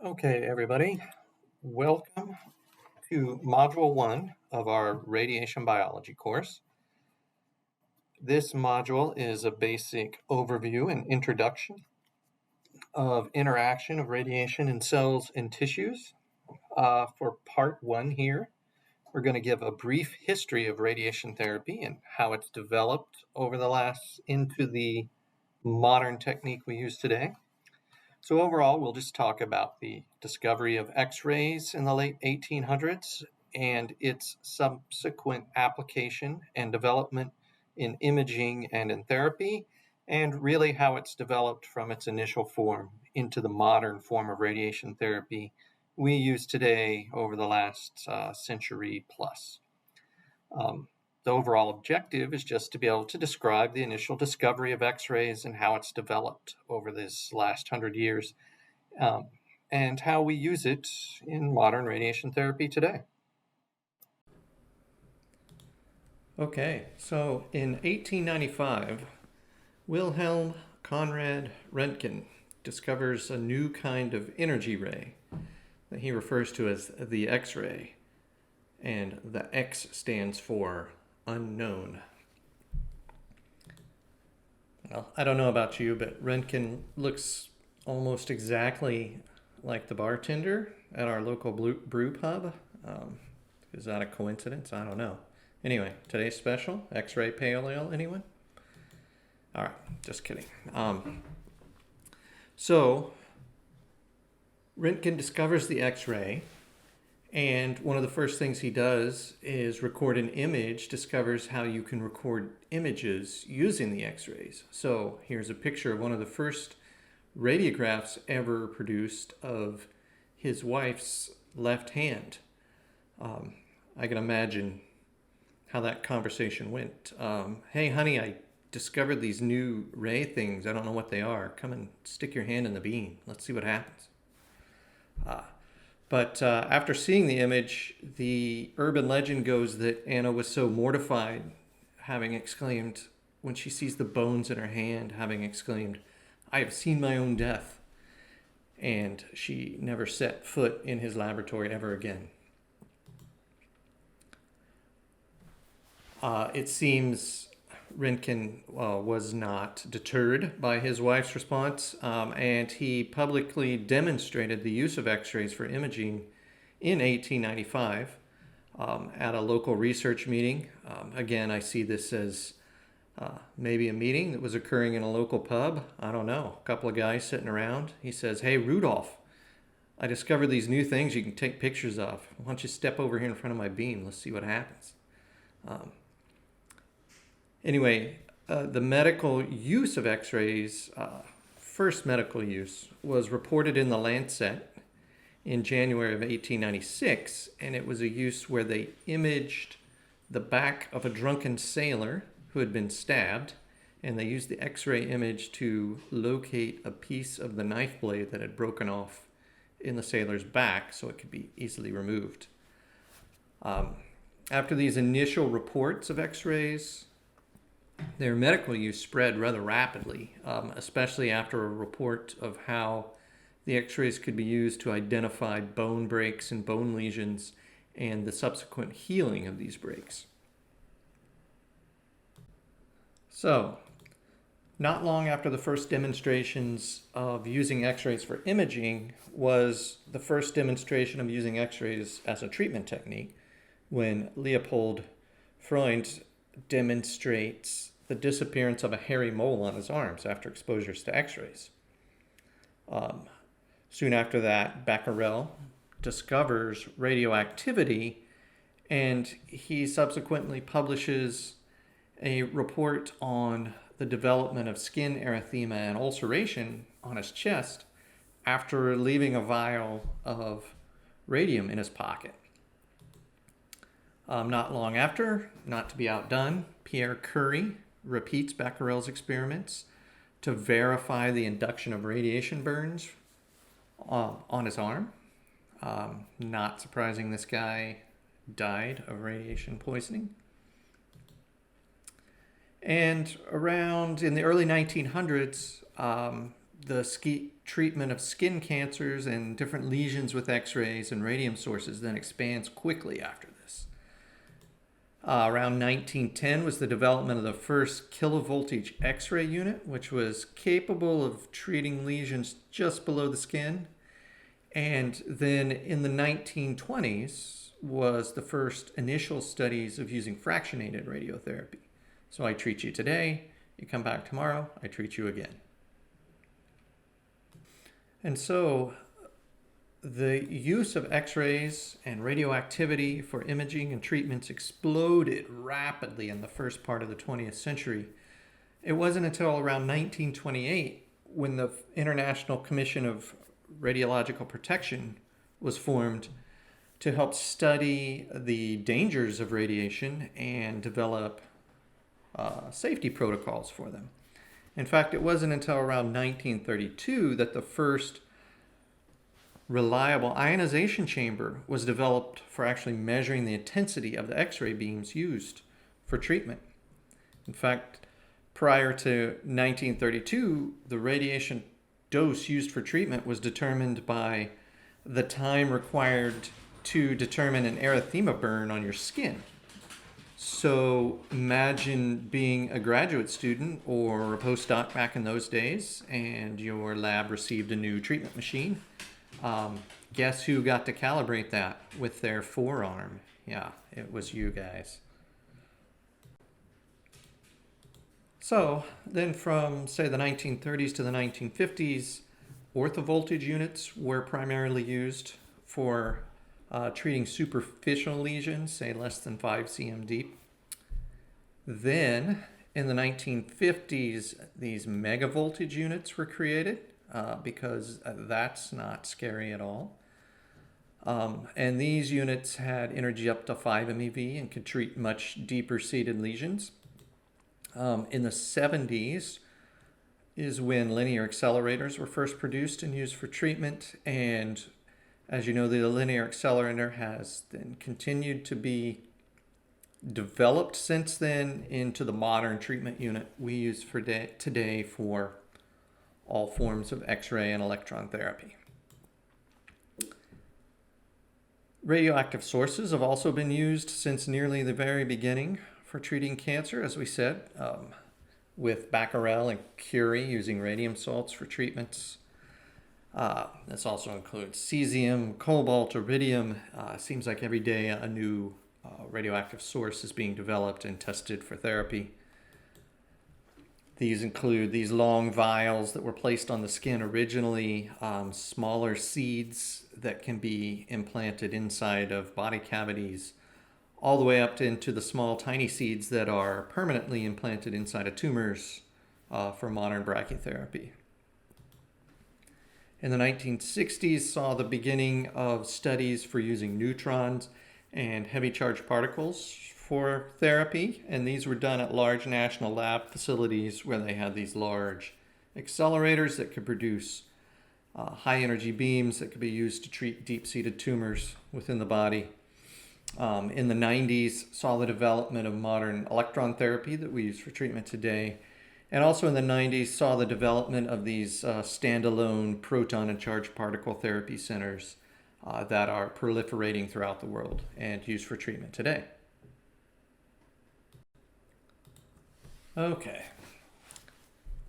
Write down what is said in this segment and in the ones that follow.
Okay, everybody, welcome to Module 1 of our Radiation Biology course. This module is a basic overview and introduction of interaction of radiation in cells and tissues. For part 1 here, we're going to give a brief history of radiation therapy and how it's developed over the last into the modern technique we use today. So overall, we'll just talk about the discovery of X-rays in the late 1800s and its subsequent application and development in imaging and in therapy, and really how it's developed from its initial form into the modern form of radiation therapy we use today over the last century plus. The overall objective is just to be able to describe the initial discovery of X-rays and how it's developed over this last 100 years, and how we use it in modern radiation therapy today. Okay, so in 1895, Wilhelm Conrad Röntgen discovers a new kind of energy ray that he refers to as the X-ray, and the X stands for unknown. Well, I don't know about you, but Röntgen looks almost exactly like the bartender at our local brew pub. Is that a coincidence? I don't know. Anyway, today's special, X-ray pale ale, anyone? All right, just kidding. So, Röntgen discovers the X-ray, and one of the first things he does is record an image, discovers how you can record images using the X-rays. So here's a picture of one of the first radiographs ever produced of his wife's left hand. I can imagine how that conversation went. Hey, honey, I discovered these new ray things. I don't know what they are. Come and stick your hand in the beam. Let's see what happens. But after seeing the image, the urban legend goes that Anna was so mortified, having exclaimed, when she sees the bones in her hand, having exclaimed, "I have seen my own death." And she never set foot in his laboratory ever again. It seems Röntgen was not deterred by his wife's response, and he publicly demonstrated the use of X-rays for imaging in 1895 at a local research meeting. Again, I see this as maybe a meeting that was occurring in a local pub. I don't know, a couple of guys sitting around. He says, "Hey, Rudolph, I discovered these new things you can take pictures of. Why don't you step over here in front of my beam? Let's see what happens." Anyway, the medical use of X-rays, first medical use, was reported in the Lancet in January of 1896, and it was a use where they imaged the back of a drunken sailor who had been stabbed, and they used the X-ray image to locate a piece of the knife blade that had broken off in the sailor's back so it could be easily removed. After these initial reports of X-rays, their medical use spread rather rapidly, especially after a report of how the X-rays could be used to identify bone breaks and bone lesions and the subsequent healing of these breaks. So, not long after the first demonstrations of using X-rays for imaging was the first demonstration of using X-rays as a treatment technique, when Leopold Freund demonstrates the disappearance of a hairy mole on his arms after exposures to X-rays. Soon after that, Becquerel discovers radioactivity, and he subsequently publishes a report on the development of skin erythema and ulceration on his chest after leaving a vial of radium in his pocket. Not long after, not to be outdone, Pierre Curie repeats Becquerel's experiments to verify the induction of radiation burns on his arm. Not surprising, this guy died of radiation poisoning. And around in the early 1900s, the treatment of skin cancers and different lesions with X-rays and radium sources then expands quickly after this. Around 1910 was the development of the first kilovoltage X-ray unit, which was capable of treating lesions just below the skin. And then in the 1920s was the first initial studies of using fractionated radiotherapy. So I treat you today, you come back tomorrow, I treat you again. And so the use of X-rays and radioactivity for imaging and treatments exploded rapidly in the first part of the 20th century. It wasn't until around 1928 when the International Commission of Radiological Protection was formed to help study the dangers of radiation and develop safety protocols for them. In fact, it wasn't until around 1932 that the first reliable ionization chamber was developed for actually measuring the intensity of the X-ray beams used for treatment. In fact, prior to 1932, the radiation dose used for treatment was determined by the time required to determine an erythema burn on your skin. So imagine being a graduate student or a postdoc back in those days, and your lab received a new treatment machine. Guess who got to calibrate that with their forearm? Yeah, it was you guys. So then from, say, the 1930s to the 1950s, orthovoltage units were primarily used for treating superficial lesions, say less than 5 cm deep. Then in the 1950s, these megavoltage units were created because that's not scary at all. And these units had energy up to 5 MeV and could treat much deeper seated lesions. In the 70s is when linear accelerators were first produced and used for treatment. And as you know, the linear accelerator has then continued to be developed since then into the modern treatment unit we use for today for all forms of X-ray and electron therapy. Radioactive sources have also been used since nearly the very beginning for treating cancer, as we said, with Becquerel and Curie using radium salts for treatments. This also includes cesium, cobalt, iridium. Seems like every day a new radioactive source is being developed and tested for therapy. These include these long vials that were placed on the skin originally, smaller seeds that can be implanted inside of body cavities, all the way up into the small tiny seeds that are permanently implanted inside of tumors for modern brachytherapy. In the 1960s saw the beginning of studies for using neutrons and heavy charged particles for therapy, and these were done at large national lab facilities where they had these large accelerators that could produce high energy beams that could be used to treat deep-seated tumors within the body. In the 90s saw the development of modern electron therapy that we use for treatment today. And also in the 90s saw the development of these standalone proton and charged particle therapy centers that are proliferating throughout the world and used for treatment today. Okay,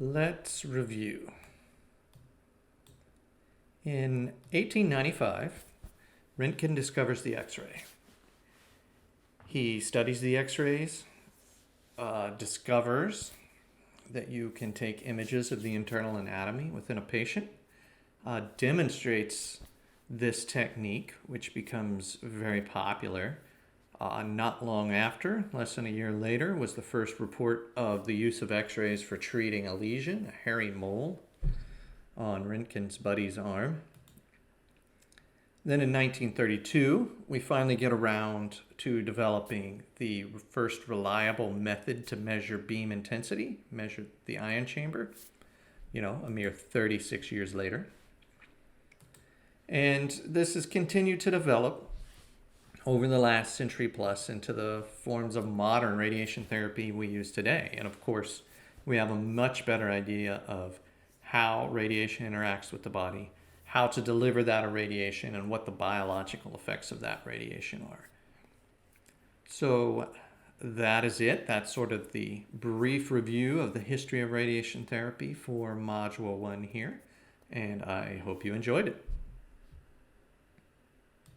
let's review. In 1895, Röntgen discovers the X-ray. He studies the X-rays, discovers that you can take images of the internal anatomy within a patient, demonstrates this technique, which becomes very popular. Not long after, less than a year later, was the first report of the use of X-rays for treating a lesion, a hairy mole, on Röntgen's buddy's arm. Then in 1932, we finally get around to developing the first reliable method to measure beam intensity, measure the ion chamber, a mere 36 years later. And this has continued to develop over the last century plus into the forms of modern radiation therapy we use today. And of course, we have a much better idea of how radiation interacts with the body, how to deliver that irradiation, and what the biological effects of that radiation are. So that is it. That's sort of the brief review of the history of radiation therapy for Module 1 here, and I hope you enjoyed it.